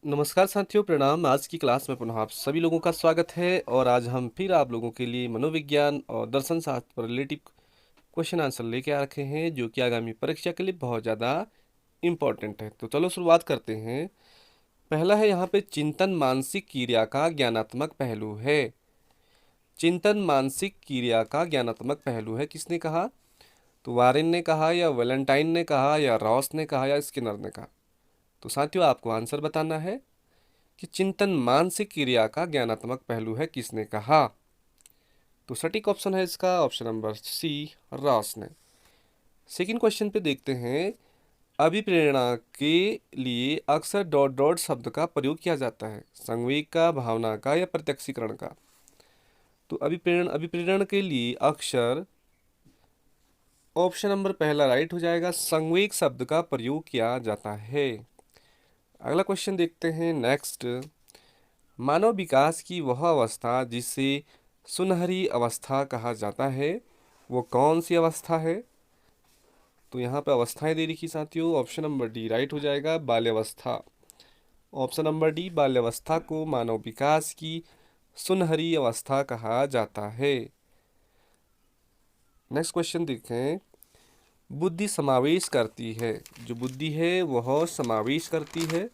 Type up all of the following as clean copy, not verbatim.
नमस्कार साथियों, प्रणाम। आज की क्लास में पुनः आप सभी लोगों का स्वागत है और आज हम फिर आप लोगों के लिए मनोविज्ञान और दर्शन शास्त्र पर रिलेटिव क्वेश्चन आंसर लेके आ रखे हैं, जो कि आगामी परीक्षा के लिए बहुत ज़्यादा इम्पोर्टेंट है। तो चलो शुरुआत करते हैं। पहला है यहाँ पे, चिंतन मानसिक क्रिया का ज्ञानात्मक पहलू है। चिंतन मानसिक क्रिया का ज्ञानात्मक पहलू है, किसने कहा? तो वारेन ने कहा, या वैलेंटाइन ने कहा, या रॉस ने कहा, या स्किनर ने कहा? तो साथियों, आपको आंसर बताना है कि चिंतन मानसिक क्रिया का ज्ञानात्मक पहलू है, किसने कहा? तो सटीक ऑप्शन है इसका ऑप्शन नंबर सी, रॉस ने। सेकंड क्वेश्चन पे देखते हैं। अभिप्रेरणा के लिए अक्सर डॉट डॉट शब्द का प्रयोग किया जाता है, संवेग का, भावना का, या प्रत्यक्षीकरण का? तो अभिप्रेरण के लिए अक्सर ऑप्शन नंबर पहला राइट हो जाएगा, संवेग शब्द का प्रयोग किया जाता है। अगला क्वेश्चन देखते हैं नेक्स्ट। मानव विकास की वह अवस्था जिसे सुनहरी अवस्था कहा जाता है, वो कौन सी अवस्था है? तो यहाँ पे अवस्थाएं दे रखी साथियों, ऑप्शन नंबर डी राइट हो जाएगा, बाल्यावस्था। ऑप्शन नंबर डी, बाल्यावस्था को मानव विकास की सुनहरी अवस्था कहा जाता है। नेक्स्ट क्वेश्चन देखें। बुद्धि समावेश करती है, जो बुद्धि है वह समावेश करती है।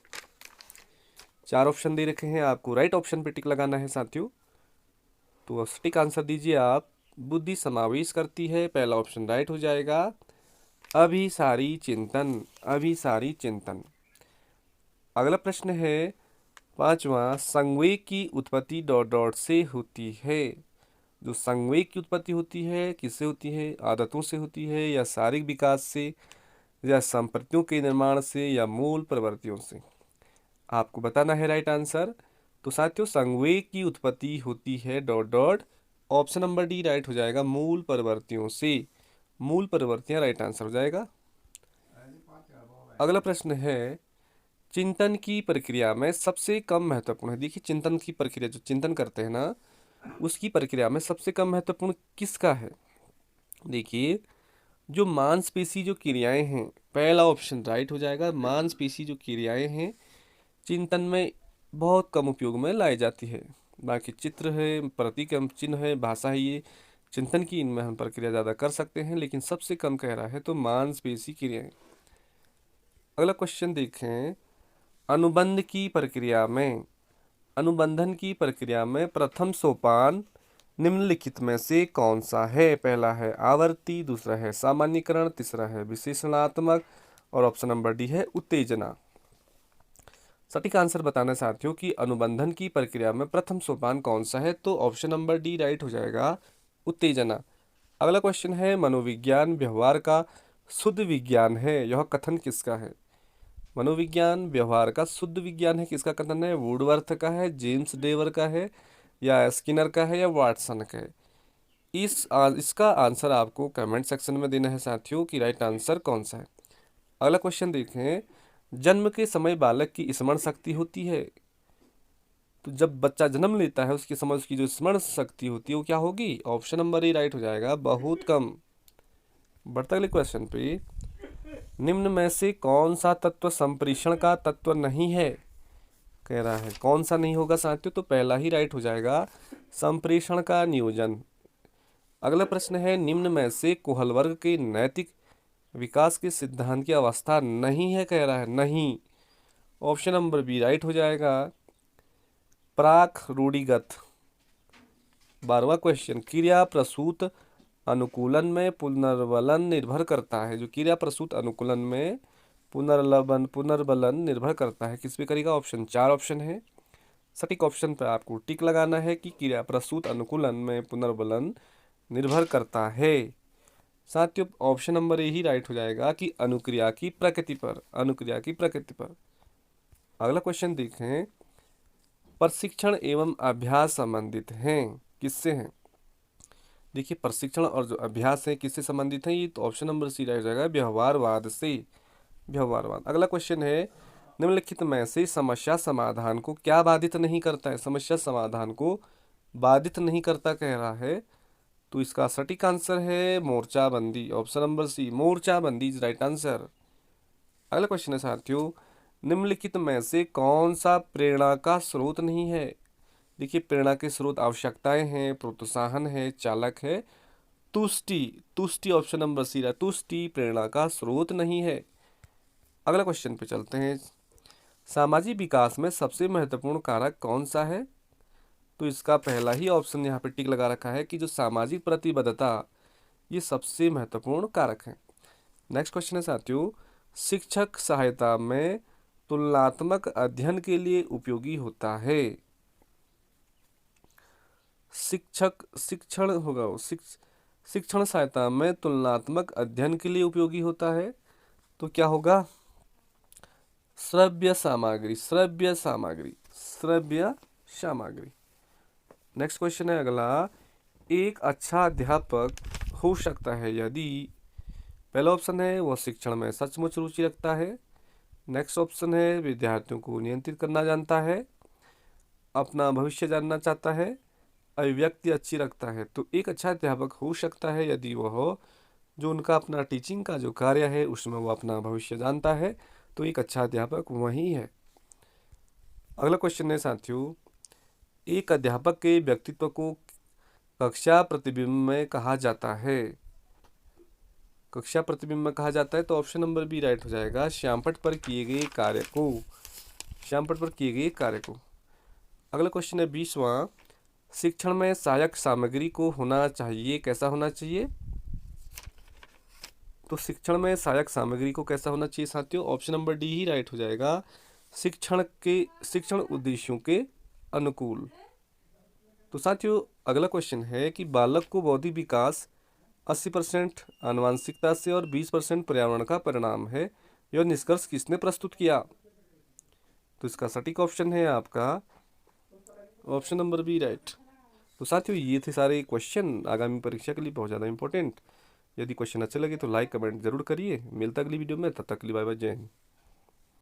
चार ऑप्शन दे रखे हैं, आपको राइट ऑप्शन पे टिक लगाना है साथियों। तो सटीक आंसर दीजिए आप। बुद्धि समावेश करती है, पहला ऑप्शन राइट हो जाएगा, अभिसारी चिंतन। अभिसारी चिंतन। अगला प्रश्न है पांचवा, संवेग की उत्पत्ति डॉट डॉट से होती है। जो संवेग की उत्पत्ति होती है किससे होती है? आदतों से होती है, या शारीरिक विकास से, या संपत्तियों के निर्माण से, या मूल प्रवृत्तियों से? आपको बताना है राइट आंसर। तो साथियों, संवेग की उत्पत्ति होती है dot dot, option number D right हो जाएगा, मूल प्रवृत्तियों से। मूल प्रवृत्तियां राइट आंसर हो जाएगा। अगला प्रश्न है, चिंतन की प्रक्रिया में सबसे कम महत्वपूर्ण है। देखिए, चिंतन की प्रक्रिया, जो चिंतन करते हैं ना, उसकी प्रक्रिया में सबसे कम महत्वपूर्ण किसका है? देखिए, जो मांसपेशी जो क्रियाएं हैं, पहला ऑप्शन राइट हो जाएगा, मांसपेशी जो क्रियाएं हैं चिंतन में बहुत कम उपयोग में लाई जाती है। बाकी चित्र है, प्रतीक चिन्ह है, भाषा है, ये चिंतन की, इनमें हम प्रक्रिया ज़्यादा कर सकते हैं, लेकिन सबसे कम कह रहा है तो मांसपेशी क्रियाएं। अगला क्वेश्चन देखें। अनुबंध की प्रक्रिया में, अनुबंधन की प्रक्रिया में प्रथम सोपान निम्नलिखित में से कौन सा है? पहला है आवर्ती, दूसरा है सामान्यीकरण, तीसरा है विशेषणात्मक, और ऑप्शन नंबर डी है उत्तेजना। सटीक आंसर बताना साथियों कि अनुबंधन की प्रक्रिया में प्रथम सोपान कौन सा है? तो ऑप्शन नंबर डी राइट हो जाएगा, उत्तेजना। अगला क्वेश्चन है, मनोविज्ञान व्यवहार का शुद्ध विज्ञान है, यह कथन किसका है? मनोविज्ञान व्यवहार का शुद्ध विज्ञान है, किसका कथन है? वुडवर्थ का है, जेम्स डेवर का है, या स्किनर का है, या वाटसन का है? इसका आंसर आपको कमेंट सेक्शन में देना है साथियों कि राइट आंसर कौन सा है। अगला क्वेश्चन देखें। जन्म के समय बालक की स्मरण शक्ति होती है, तो जब बच्चा जन्म लेता है उसके समय उसकी जो स्मरण शक्ति होती है वो क्या होगी? ऑप्शन नंबर ए राइट हो जाएगा, बहुत कम। बढ़ता अगले क्वेश्चन पे। निम्न में से कौन सा तत्व संप्रेषण का तत्व नहीं है? कह रहा है कौन सा नहीं होगा साथियों? तो पहला ही राइट हो जाएगा, संप्रेषण का नियोजन। अगला प्रश्न है, निम्न में से कोहल वर्ग के नैतिक विकास के सिद्धांत की अवस्था नहीं है, कह रहा है नहीं। ऑप्शन नंबर बी राइट हो जाएगा, प्राक रूढ़िगत। 12वां क्वेश्चन, क्रिया प्रसूत अनुकूलन में पुनर्बलन निर्भर करता है। जो क्रिया प्रसूत अनुकूलन में पुनर्बलन निर्भर करता है, किस पे करेगा? ऑप्शन चार ऑप्शन है, सटीक ऑप्शन पर आपको टिक लगाना है कि क्रिया प्रसूत अनुकूलन में पुनर्बलन निर्भर करता है। साथियों, option number A he right हो जाएगा कि अनुक्रिया की प्रकृति पर, अनुक्रिया की प्रकृति पर। अगला क्वेश्चन देखें। प्रशिक्षण एवं अभ्यास संबंधित हैं, किससे हैं? देखिए, प्रशिक्षण और जो अभ्यास है किससे संबंधित है? ये तो ऑप्शन नंबर सी रह जाएगा, व्यवहारवाद से। व्यवहारवाद। अगला क्वेश्चन है, निम्नलिखित में से समस्या समाधान को क्या बाधित नहीं करता है? समस्या समाधान को बाधित नहीं करता कह रहा है, तो इसका सटीक आंसर है मोर्चाबंदी। ऑप्शन नंबर सी, मोर्चाबंदी इज राइट आंसर। अगला क्वेश्चन है साथियों, निम्नलिखित में से कौन सा प्रेरणा का स्रोत नहीं है? देखिए, प्रेरणा के स्रोत आवश्यकताएं हैं, प्रोत्साहन है, चालक है, तुष्टि। तुष्टि ऑप्शन नंबर सी है, तुष्टि प्रेरणा का स्रोत नहीं है। अगला क्वेश्चन पे चलते हैं। सामाजिक विकास में सबसे महत्वपूर्ण कारक कौन सा है? तो इसका पहला ही ऑप्शन यहाँ पे टिक लगा रखा है कि जो सामाजिक प्रतिबद्धता, ये सबसे महत्वपूर्ण कारक है। नेक्स्ट क्वेश्चन है साथियों, शिक्षक सहायता में तुलनात्मक अध्ययन के लिए उपयोगी होता है। शिक्षण होगा वो, शिक्षण सहायता में तुलनात्मक अध्ययन के लिए उपयोगी होता है। तो क्या होगा? श्रव्य सामग्री, श्रव्य सामग्री, श्रव्य सामग्री। नेक्स्ट क्वेश्चन है अगला, एक अच्छा अध्यापक हो सकता है यदि, पहला ऑप्शन है वह शिक्षण में सचमुच रुचि रखता है। नेक्स्ट ऑप्शन है विद्यार्थियों को नियंत्रित करना जानता है, अपना भविष्य जानना चाहता है, अभिव्यक्ति अच्छी रखता है। तो एक अच्छा अध्यापक हो सकता है यदि वह जो उनका अपना टीचिंग का जो कार्य है उसमें वो अपना भविष्य जानता है, तो एक अच्छा अध्यापक वही है। अगला क्वेश्चन है साथियों, एक अध्यापक के व्यक्तित्व को कक्षा प्रतिबिंब में कहा जाता है। कक्षा प्रतिबिंब में कहा जाता है तो ऑप्शन नंबर बी राइट हो जाएगा, श्यामपट्ट पर किए गए कार्य को, श्यामपट्ट पर किए गए कार्य को। अगला क्वेश्चन है 20वां, शिक्षण में सहायक सामग्री को होना चाहिए, कैसा होना चाहिए? तो शिक्षण में सहायक सामग्री को कैसा होना चाहिए साथियों? ऑप्शन नंबर डी ही राइट हो जाएगा, शिक्षण उद्देश्यों के अनुकूल। तो साथियों अगला क्वेश्चन है कि बालक को बौद्धिक विकास 80% आनुवंशिकता से और 20% पर्यावरण का परिणाम है, यह निष्कर्ष किसने प्रस्तुत किया? तो इसका सटीक ऑप्शन है आपका ऑप्शन नंबर बी राइट। तो साथियों ये थे सारे क्वेश्चन आगामी परीक्षा के लिए बहुत ज़्यादा इंपॉर्टेंट। यदि क्वेश्चन अच्छे लगे तो लाइक कमेंट जरूर करिए। मिलता अगली वीडियो में, तब तक के लिए बाय बाय, जय हिंद।